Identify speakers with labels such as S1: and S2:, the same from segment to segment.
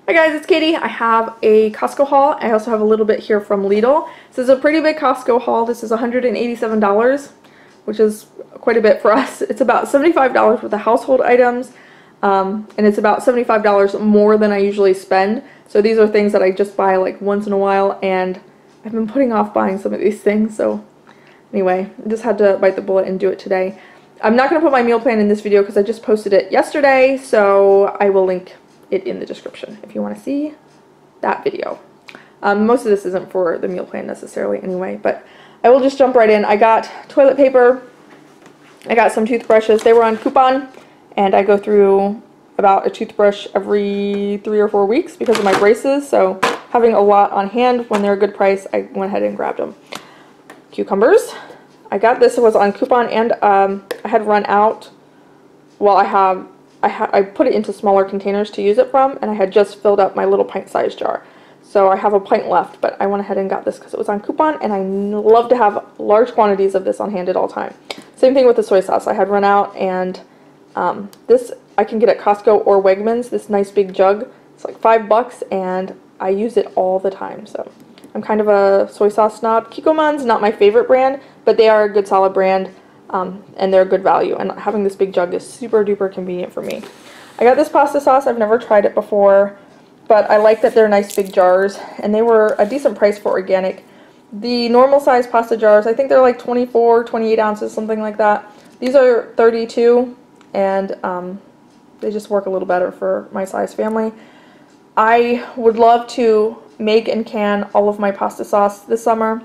S1: Hi guys, it's Katie. I have a Costco haul. I also have a little bit here from Lidl. This is a pretty big Costco haul. This is $187, which is quite a bit for us. It's about $75 worth of household items, and it's about $75 more than I usually spend. So these are things that I just buy like once in a while, and I've been putting off buying some of these things. So anyway, I just had to bite the bullet and do it today. I'm not going to put my meal plan in this video because I just posted it yesterday, so I will link it in the description if you want to see that video. Most of this isn't for the meal plan necessarily anyway, but I will just jump right in. I got toilet paper, I got some toothbrushes. They were on coupon, and I go through about a toothbrush every 3 or 4 weeks because of my braces, so having a lot on hand when they're a good price, I went ahead and grabbed them. Cucumbers. I got this, it was on coupon, and I had run out. Well, I put it into smaller containers to use it from, and I had just filled up my little pint-sized jar. So I have a pint left, but I went ahead and got this because it was on coupon, and I love to have large quantities of this on hand at all time. Same thing with the soy sauce. I had run out, and this I can get at Costco or Wegmans, this nice big jug. It's like $5, and I use it all the time, so I'm kind of a soy sauce snob. Kikkoman's not my favorite brand, but they are a good solid brand. And they're a good value, and having this big jug is super duper convenient for me. I got this pasta sauce. I've never tried it before, but I like that they're nice big jars, and they were a decent price for organic. The normal size pasta jars, I think they're like 24, 28 ounces, something like that. These are 32, and they just work a little better for my size family. I would love to make and can all of my pasta sauce this summer.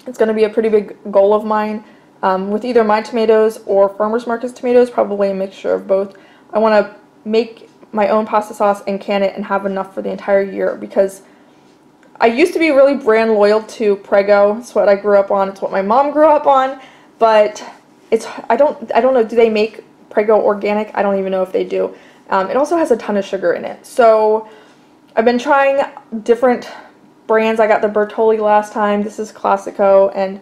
S1: It's going to be a pretty big goal of mine. With either my tomatoes or farmers market's tomatoes, probably a mixture of both. I want to make my own pasta sauce and can it and have enough for the entire year, because I used to be really brand loyal to Prego. It's what I grew up on. It's what my mom grew up on, but I don't know, do they make Prego organic? I don't even know if they do. It also has a ton of sugar in it. So I've been trying different brands. I got the Bertolli last time. This is Classico, and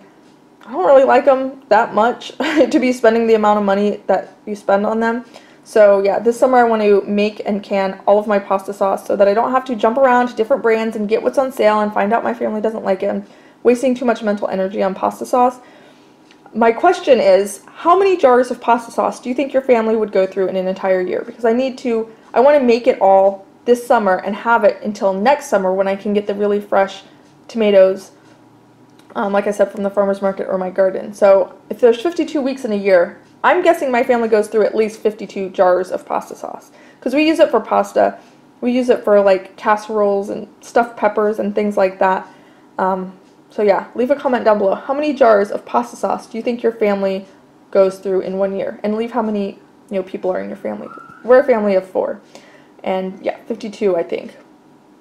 S1: I don't really like them that much to be spending the amount of money that you spend on them. So yeah, this summer I want to make and can all of my pasta sauce so that I don't have to jump around to different brands and get what's on sale and find out my family doesn't like it. I'm wasting too much mental energy on pasta sauce. My question is, how many jars of pasta sauce do you think your family would go through in an entire year? Because I want to make it all this summer and have it until next summer when I can get the really fresh tomatoes, like I said, from the farmer's market or my garden. So if there's 52 weeks in a year, I'm guessing my family goes through at least 52 jars of pasta sauce. Because we use it for pasta, we use it for like casseroles and stuffed peppers and things like that. So yeah, leave a comment down below. How many jars of pasta sauce do you think your family goes through in 1 year? And leave how many people are in your family. We're a family of 4. And yeah, 52 I think.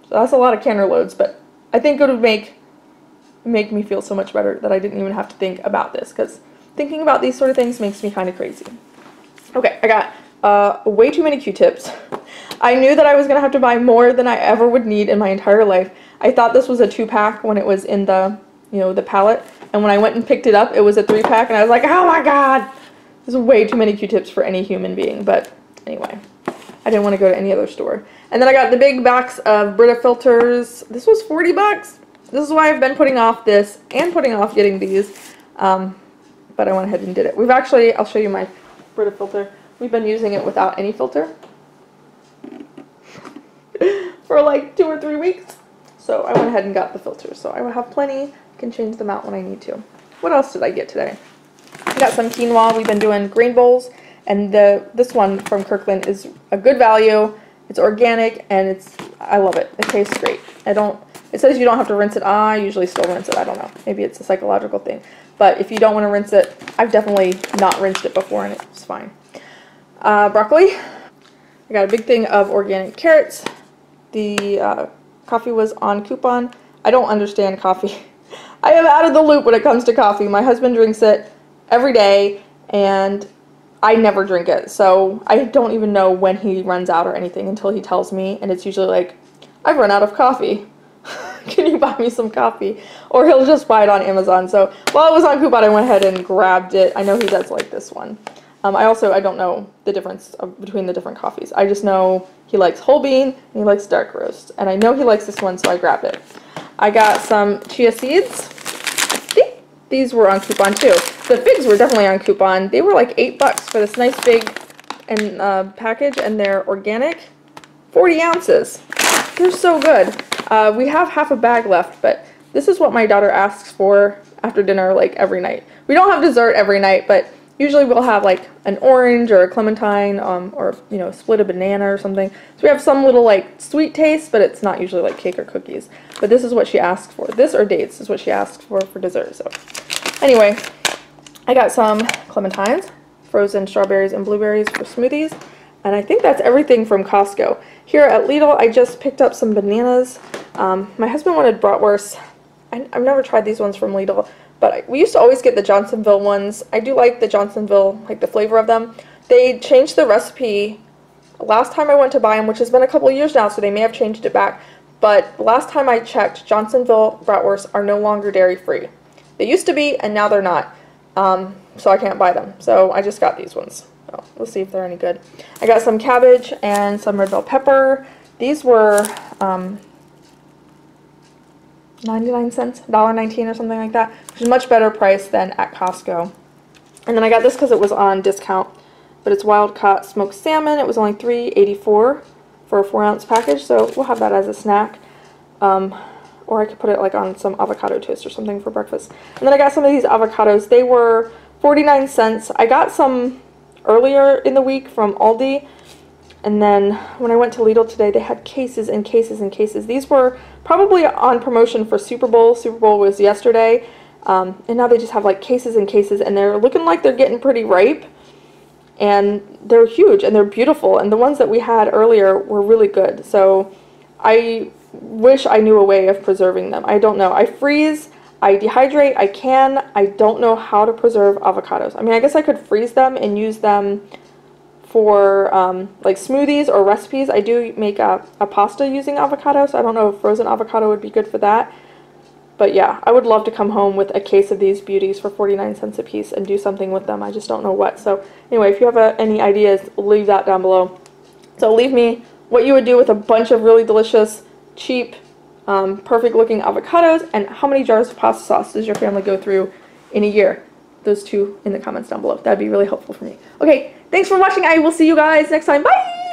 S1: So that's a lot of canner loads, but I think it would make me feel so much better that I didn't even have to think about this, because thinking about these sort of things makes me kind of crazy. Okay, I got way too many Q-tips. I knew that I was going to have to buy more than I ever would need in my entire life. I thought this was a 2-pack when it was in the, the pallet, and when I went and picked it up, it was a 3-pack, and I was like, oh my god! There's way too many Q-tips for any human being, but anyway, I didn't want to go to any other store. And then I got the big box of Brita filters. This was $40. This is why I've been putting off this and putting off getting these, but I went ahead and did it. We've actually, I'll show you my Brita filter. We've been using it without any filter for like 2 or 3 weeks. So I went ahead and got the filters. So I will have plenty, can change them out when I need to. What else did I get today? I got some quinoa. We've been doing grain bowls, and this one from Kirkland is a good value. It's organic, and I love it. It tastes great. It says you don't have to rinse it. I usually still rinse it. I don't know. Maybe it's a psychological thing. But if you don't want to rinse it, I've definitely not rinsed it before, and it's fine. Broccoli. I got a big thing of organic carrots. The coffee was on coupon. I don't understand coffee. I am out of the loop when it comes to coffee. My husband drinks it every day, and I never drink it. So I don't even know when he runs out or anything until he tells me, and it's usually like, I've run out of coffee. Can you buy me some coffee? Or he'll just buy it on Amazon. So while it was on coupon, I went ahead and grabbed it. I know he does like this one. I don't know the difference between the different coffees. I just know he likes whole bean and he likes dark roast. And I know he likes this one, so I grabbed it. I got some chia seeds. I think these were on coupon too. The figs were definitely on coupon. They were like $8 for this nice big package, and they're organic. 40 ounces. They're so good. We have half a bag left, but this is what my daughter asks for after dinner, like every night. We don't have dessert every night, but usually we'll have like an orange or a clementine, or you know, split a banana or something. So we have some little like sweet taste, but it's not usually like cake or cookies. But this is what she asked for. This or dates is what she asked for dessert. So anyway, I got some clementines, frozen strawberries and blueberries for smoothies. And I think that's everything from Costco. Here at Lidl, I just picked up some bananas. My husband wanted bratwurst. I've never tried these ones from Lidl, but we used to always get the Johnsonville ones. I do like the Johnsonville, like the flavor of them. They changed the recipe last time I went to buy them, which has been a couple of years now, so they may have changed it back. But last time I checked, Johnsonville bratwurst are no longer dairy-free. They used to be, and now they're not. So I can't buy them. So I just got these ones. So we'll see if they're any good. I got some cabbage and some red bell pepper. These were 99 cents, $1.19 or something like that, which is a much better price than at Costco. And then I got this because it was on discount, but it's wild caught smoked salmon. It was only $3.84 for a 4-ounce package, so we'll have that as a snack. Or I could put it like on some avocado toast or something for breakfast. And then I got some of these avocados. They were 49 cents. I got some earlier in the week from Aldi, and then when I went to Lidl today, they had cases and cases and cases. These were probably on promotion for Super Bowl. Super Bowl was yesterday, and now they just have like cases and cases, and they're looking like they're getting pretty ripe, and they're huge and they're beautiful, and the ones that we had earlier were really good. So I wish I knew a way of preserving them. I don't know. I freeze, I dehydrate, I don't know how to preserve avocados. I mean, I guess I could freeze them and use them for like smoothies or recipes. I do make a pasta using avocado, so I don't know if frozen avocado would be good for that. But yeah, I would love to come home with a case of these beauties for 49 cents a piece and do something with them. I just don't know what. So anyway, if you have any ideas, leave that down below. So leave me what you would do with a bunch of really delicious, cheap, perfect looking avocados, and how many jars of pasta sauce does your family go through in a year? Those two in the comments down below. That'd be really helpful for me. Okay, thanks for watching. I will see you guys next time. Bye!